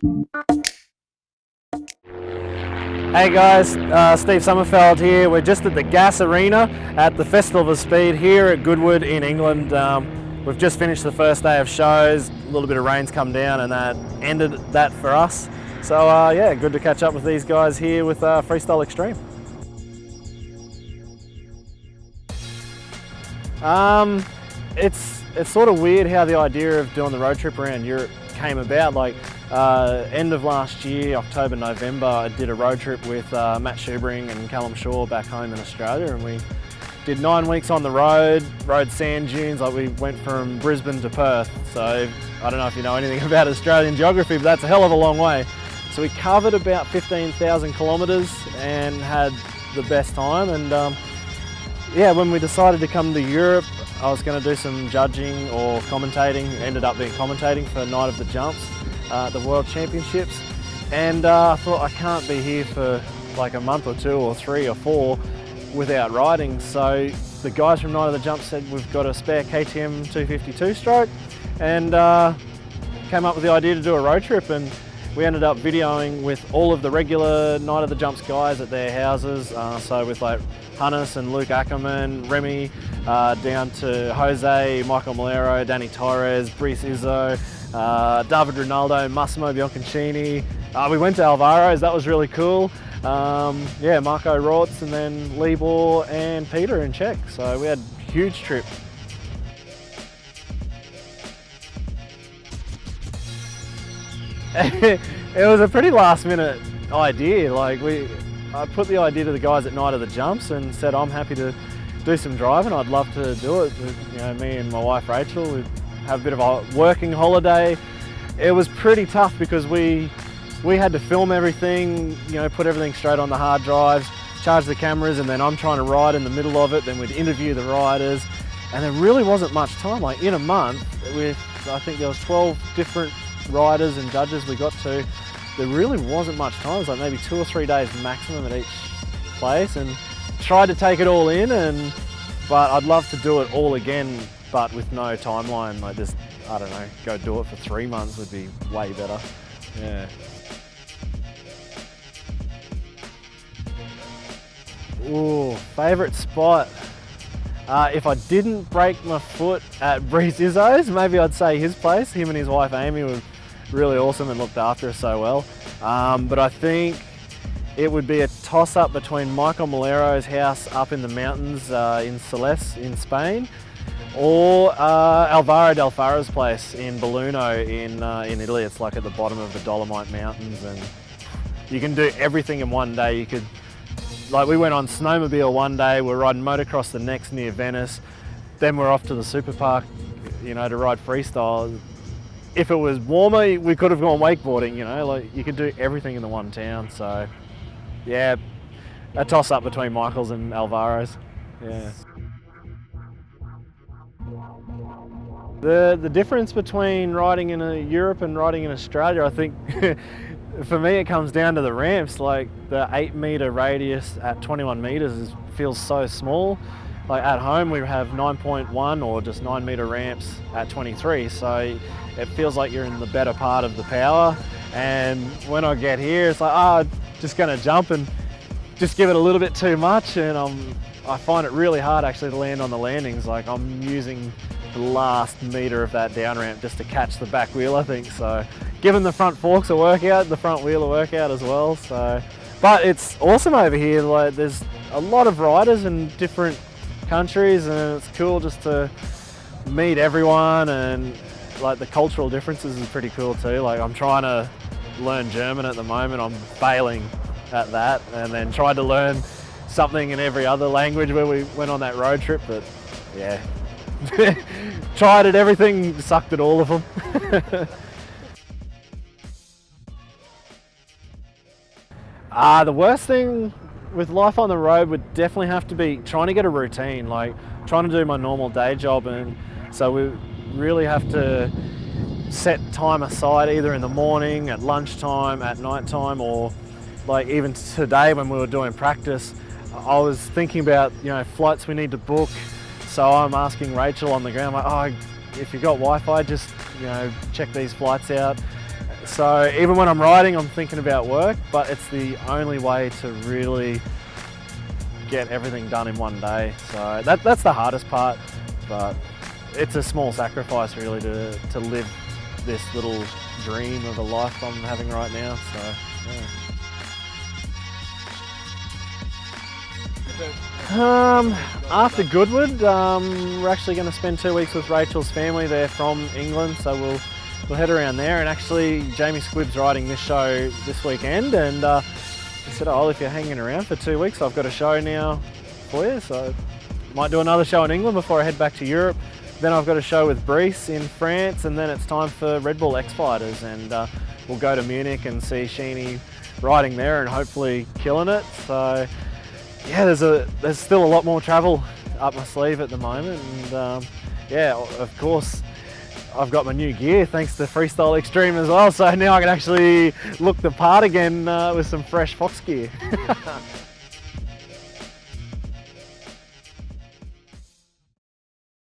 Hey guys, Steve Sommerfeld here. We're just at the Gas Arena at the Festival of Speed here at Goodwood in England. We've just finished the first day of shows, a little bit of rain's come down and that ended that for us. So yeah, good to catch up with these guys here with FreestyleXtreme. It's sort of weird how the idea of doing the road trip around Europe came about. Like end of last year, October, November, I did a road trip with Matt Schubring and Callum Shaw back home in Australia, and we did 9 weeks on the road, rode sand dunes. Like we went from Brisbane to Perth. So I don't know if you know anything about Australian geography, but that's a hell of a long way. So we covered about 15,000 kilometres and had the best time. And yeah, when we decided to come to Europe, I was going to do some judging or commentating. It ended up being commentating for Night of the Jumps, the World Championships. And I thought I can't be here for like a month or 2 or 3 or 4 without riding. So the guys from Night of the Jumps said we've got a spare KTM 252 stroke, and came up with the idea to do a road trip. And we ended up videoing with all of the regular Night of the Jumps guys at their houses. So with like Hannes and Luke Ackerman, Remy, down to Jose, Michael Malero, Danny Torres, Brice Izzo, David Ronaldo, Massimo Bianconcini. We went to Alvaro's, that was really cool. Yeah, Marco Rorts, and then Libor and Peter in Czech. So we had a huge trip. It was a pretty last minute idea. Like I put the idea to the guys at Night of the Jumps and said I'm happy to do some driving. I'd love to do it. You know, me and my wife Rachel, we'd have a bit of a working holiday. It was pretty tough because we had to film everything, you know, put everything straight on the hard drives, charge the cameras, and then I'm trying to ride in the middle of it. Then we'd interview the riders, and there really wasn't much time. Like in a month, with I think there was 12 different riders and judges we got to, there really wasn't much time. It was like maybe 2 or 3 days maximum at each place, and tried to take it all in. But I'd love to do it all again, but with no timeline. Like just, I don't know, go do it for 3 months would be way better. Yeah. Ooh, favourite spot. If I didn't break my foot at Brice Izzo's, maybe I'd say his place. Him and his wife Amy were really awesome and looked after us so well. But I think it would be a toss-up between Michael Malero's house up in the mountains in Celeste in Spain, or Alvaro del Fara's place in Belluno in Italy. It's like at the bottom of the Dolomite Mountains, and you can do everything in one day. You could, like we went on snowmobile one day, we're riding motocross the next near Venice, then we're off to the super park, you know, to ride freestyle. If it was warmer, we could have gone wakeboarding, you know, like you could do everything in the one town. So yeah, a toss up between Michael's and Alvaro's. Yeah. The difference between riding in Europe and riding in Australia, I think, for me it comes down to the ramps. Like the 8 metre radius at 21 metres feels so small. Like at home we have 9.1 or just 9 metre ramps at 23, so it feels like you're in the better part of the power. And when I get here, it's like, I'm just going to jump and just give it a little bit too much, and I find it really hard actually to land on the landings. Like I'm using the last metre of that down ramp just to catch the back wheel, I think. So giving the front forks a workout, the front wheel a workout as well. So, but it's awesome over here. Like there's a lot of riders in different countries, and it's cool just to meet everyone, and like the cultural differences is pretty cool too. Like I'm trying to learn German at the moment. I'm failing at that, and then tried to learn something in every other language where we went on that road trip. But yeah, tried at everything, sucked at all of them. The worst thing with life on the road would definitely have to be trying to get a routine, like trying to do my normal day job. And so we really have to set time aside either in the morning, at lunchtime, at night time, or like even today when we were doing practice, I was thinking about, you know, flights we need to book. So I'm asking Rachel on the ground, like, oh, if you've got Wi-Fi, just, you know, check these flights out. So even when I'm riding, I'm thinking about work, but it's the only way to really get everything done in one day. So that's the hardest part, but it's a small sacrifice really to live this little dream of a life I'm having right now. So yeah. After Goodwood, we're actually going to spend 2 weeks with Rachel's family. They're from England, so we'll head around there. And actually, Jamie Squibb's riding this show this weekend, and he said, "Oh, if you're hanging around for 2 weeks, I've got a show now for you." So might do another show in England before I head back to Europe. Then I've got a show with Brice in France, and then it's time for Red Bull X Fighters, and we'll go to Munich and see Sheeny riding there and hopefully killing it. So yeah, there's still a lot more travel up my sleeve at the moment, and yeah, of course I've got my new gear thanks to FreestyleXtreme as well, so now I can actually look the part again with some fresh Fox gear.